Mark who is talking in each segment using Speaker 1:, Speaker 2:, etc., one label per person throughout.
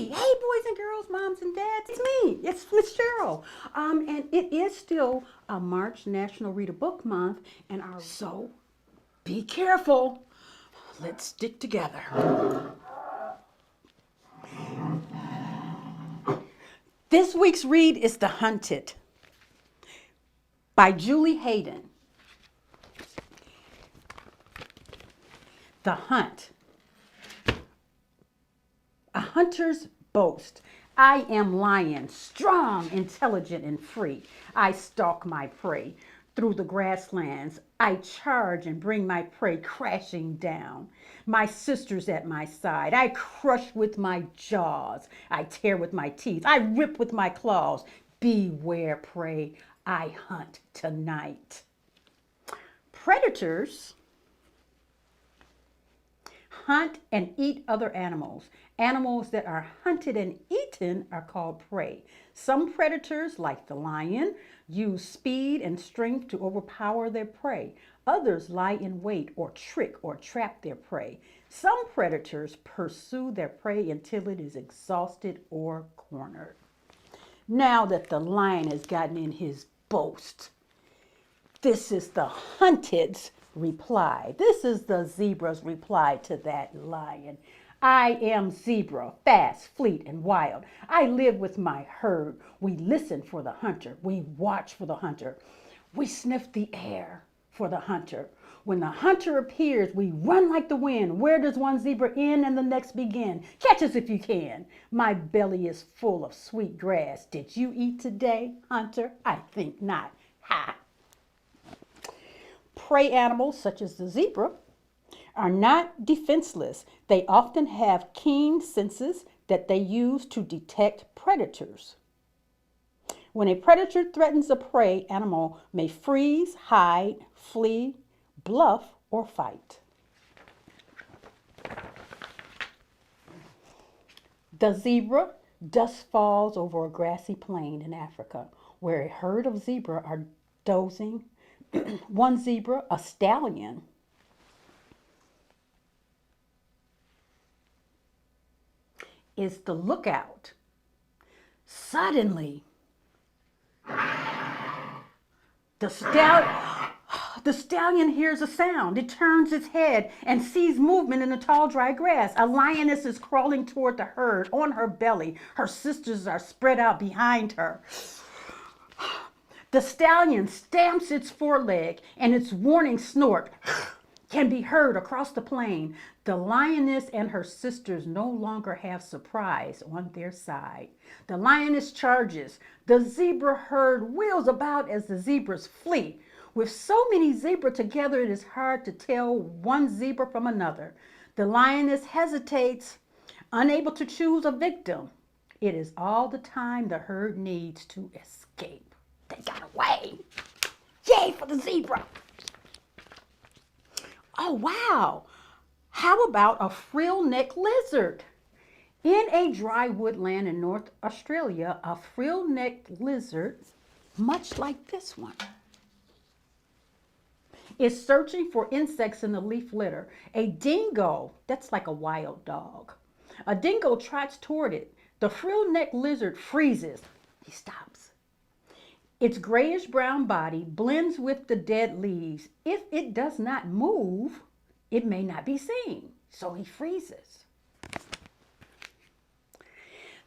Speaker 1: Hey, boys and girls, moms and dads, it's me. It's Miss Cheryl. And it is still a March National Read a Book Month, and so be careful. Let's stick together. This week's read is The Hunted by Julie Haydon. The Hunt. A hunter's boast. I am lion, strong, intelligent, and free. I stalk my prey through the grasslands. I charge and bring my prey crashing down. My sister's at my side. I crush with my jaws. I tear with my teeth. I rip with my claws. Beware, prey. I hunt tonight. Predators hunt and eat other animals. Animals that are hunted and eaten are called prey. Some predators, like the lion, use speed and strength to overpower their prey. Others lie in wait or trick or trap their prey. Some predators pursue their prey until it is exhausted or cornered. Now that the lion has gotten in his boast, this is the hunted's reply. This is the zebra's reply to that lion. I am zebra, fast, fleet, and wild. I live with my herd. We listen for the hunter. We watch for the hunter. We sniff the air for the hunter. When the hunter appears, we run like the wind. Where does one zebra end and the next begin? Catch us if you can. My belly is full of sweet grass. Did you eat today, hunter? I think not. Ha! Prey animals, such as the zebra, are not defenseless. They often have keen senses that they use to detect predators. When a predator threatens a prey animal may freeze, hide, flee, bluff, or fight. The zebra. Dust falls over a grassy plain in Africa where a herd of zebra are dozing. One zebra, a stallion, is the lookout. Suddenly, the stallion hears a sound. It turns its head and sees movement in the tall, dry grass. A lioness is crawling toward the herd on her belly. Her sisters are spread out behind her. The stallion stamps its foreleg, and its warning snort can be heard across the plain. The lioness and her sisters no longer have surprise on their side. The lioness charges. The zebra herd wheels about as the zebras flee. With so many zebras together, it is hard to tell one zebra from another. The lioness hesitates, unable to choose a victim. It is all the time the herd needs to escape. They got away. Yay for the zebra. Oh, wow. How about a frill-necked lizard? In a dry woodland in North Australia, a frill-necked lizard, much like this one, is searching for insects in the leaf litter. A dingo, that's like a wild dog. A dingo trots toward it. The frill-necked lizard freezes. He stops. Its grayish-brown body blends with the dead leaves. If it does not move, it may not be seen, so he freezes.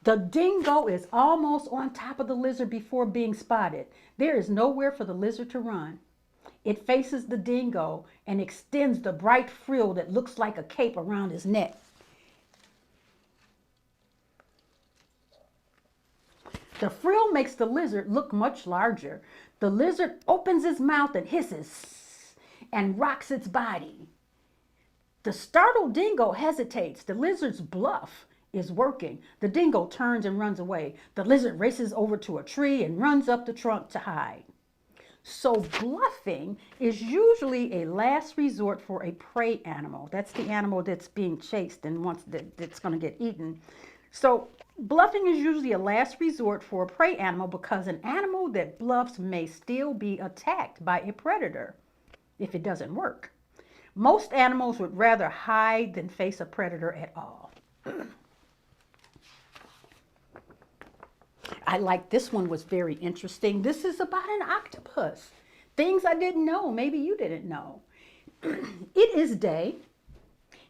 Speaker 1: The dingo is almost on top of the lizard before being spotted. There is nowhere for the lizard to run. It faces the dingo and extends the bright frill that looks like a cape around his neck. The frill makes the lizard look much larger. The lizard opens its mouth and hisses and rocks its body. The startled dingo hesitates. The lizard's bluff is working. The dingo turns and runs away. The lizard races over to a tree and runs up the trunk to hide. So bluffing is usually a last resort for a prey animal. That's the animal that's being chased and wants that's going to get eaten. So bluffing is usually a last resort for a prey animal because an animal that bluffs may still be attacked by a predator if it doesn't work. Most animals would rather hide than face a predator at all. I like this one, was very interesting. This is about an octopus. Things I didn't know, maybe you didn't know. It is day.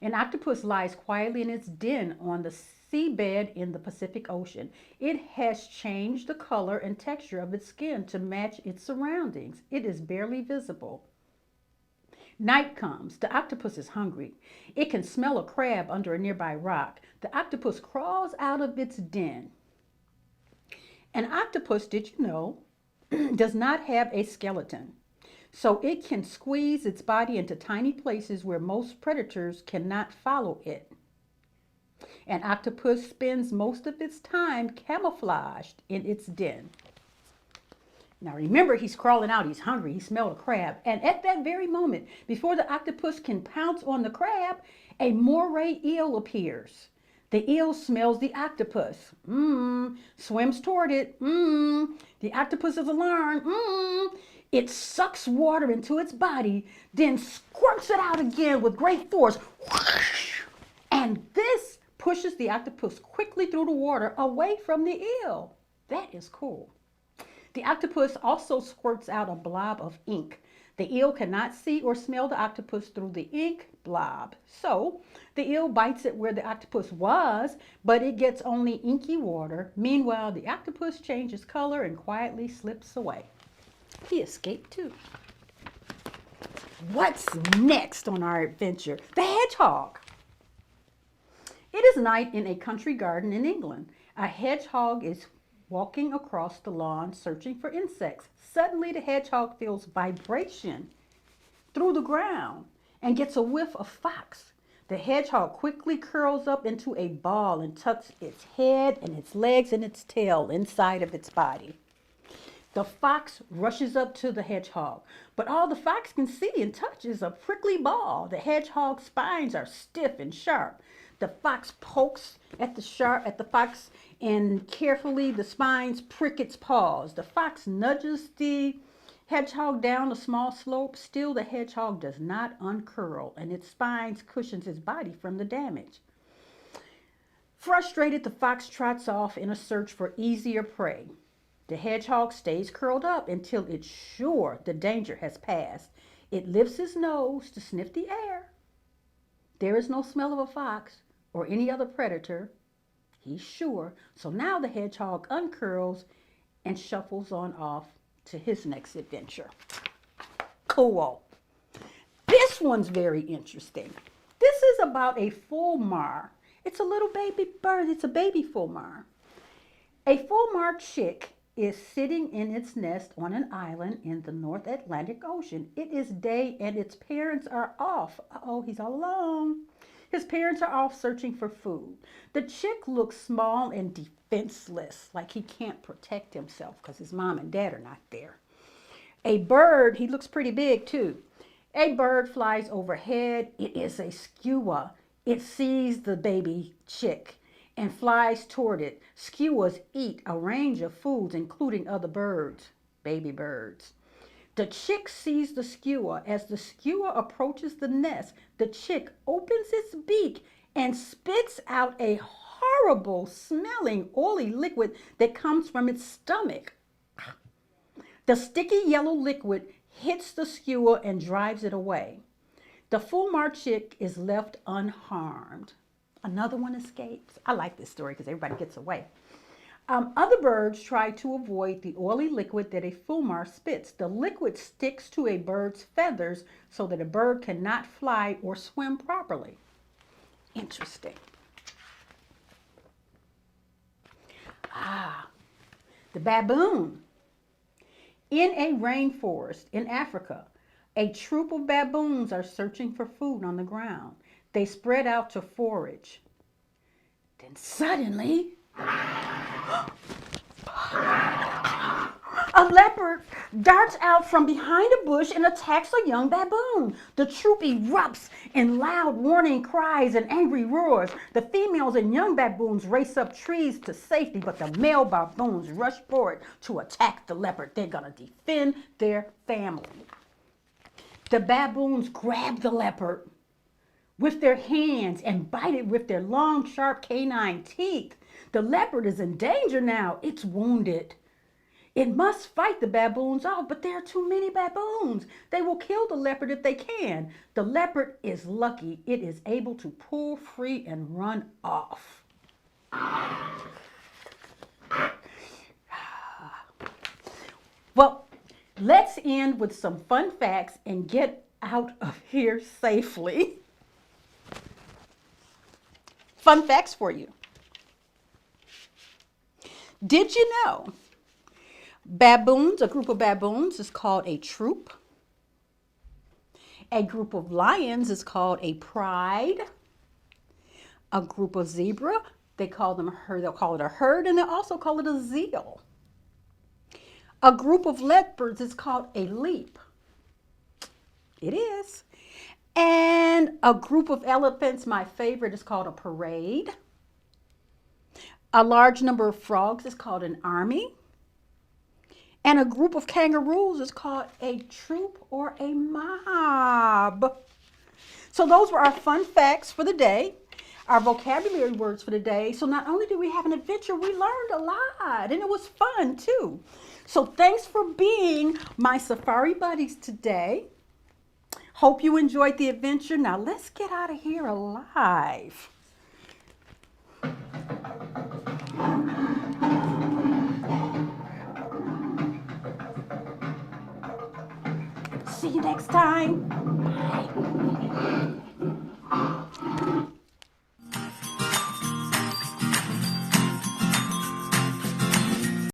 Speaker 1: An octopus lies quietly in its den on the seabed in the Pacific Ocean. It has changed the color and texture of its skin to match its surroundings. It is barely visible. Night comes. The octopus is hungry. It can smell a crab under a nearby rock. The octopus crawls out of its den. An octopus, did you know, does not have a skeleton. So it can squeeze its body into tiny places where most predators cannot follow it. An octopus spends most of its time camouflaged in its den. Now remember, he's crawling out, he's hungry, he smelled a crab. And at that very moment, before the octopus can pounce on the crab, a moray eel appears. The eel smells the octopus, swims toward it, the octopus is alarmed, It sucks water into its body, then squirts it out again with great force, and this pushes the octopus quickly through the water away from the eel. That is cool. The octopus also squirts out a blob of ink. The eel cannot see or smell the octopus through the ink blob. So the eel bites it where the octopus was, but it gets only inky water. Meanwhile, the octopus changes color and quietly slips away. He escaped too. What's next on our adventure? The hedgehog. It is night in a country garden in England. A hedgehog is walking across the lawn searching for insects. Suddenly the hedgehog feels vibration through the ground and gets a whiff of fox. The hedgehog quickly curls up into a ball and tucks its head and its legs and its tail inside of its body. The fox rushes up to the hedgehog, but all the fox can see and touch is a prickly ball. The hedgehog's spines are stiff and sharp. The fox pokes at the fox, and carefully the spines prick its paws. The fox nudges the hedgehog down a small slope. Still, the hedgehog does not uncurl, and its spines cushions his body from the damage. Frustrated, the fox trots off in a search for easier prey. The hedgehog stays curled up until it's sure the danger has passed. It lifts his nose to sniff the air. There is no smell of a fox or any other predator. He's sure. So now the hedgehog uncurls and shuffles on off to his next adventure. Cool. This one's very interesting. This is about a fulmar. It's a little baby bird. It's a baby fulmar. A fulmar chick is sitting in its nest on an island in the North Atlantic Ocean. It is day and its parents are off. Uh-oh, he's all alone. His parents are off searching for food. The chick looks small and defenseless, like he can't protect himself because his mom and dad are not there. A bird, he looks pretty big too. A bird flies overhead. It is a skua. It sees the baby chick and flies toward it. Skuas eat a range of foods, including other birds, baby birds. The chick sees the skua. As the skua approaches the nest, the chick opens its beak and spits out a horrible smelling oily liquid that comes from its stomach. The sticky yellow liquid hits the skua and drives it away. The fulmar chick is left unharmed. Another one escapes. I like this story because everybody gets away. Other birds try to avoid the oily liquid that a fulmar spits. The liquid sticks to a bird's feathers so that a bird cannot fly or swim properly. Interesting. The baboon. In a rainforest in Africa, a troop of baboons are searching for food on the ground. They spread out to forage. Then suddenly, a leopard darts out from behind a bush and attacks a young baboon. The troop erupts in loud warning cries and angry roars. The females and young baboons race up trees to safety, but the male baboons rush forward to attack the leopard. They're going to defend their family. The baboons grab the leopard with their hands and bite it with their long, sharp canine teeth. The leopard is in danger now. It's wounded. It must fight the baboons off, but there are too many baboons. They will kill the leopard if they can. The leopard is lucky. It is able to pull free and run off. Well, let's end with some fun facts and get out of here safely. Fun facts for you. Did you know baboons, a group of baboons is called a troop? A group of lions is called a pride. A group of zebra, they'll call it a herd, and they'll also call it a zeal. A group of leopards is called a leap. It is. And a group of elephants, my favorite, is called a parade. A large number of frogs is called an army. And a group of kangaroos is called a troop or a mob. So those were our fun facts for the day, our vocabulary words for the day. So not only did we have an adventure, we learned a lot, and it was fun too. So thanks for being my safari buddies today. Hope you enjoyed the adventure. Now let's get out of here alive. See you next time. Bye.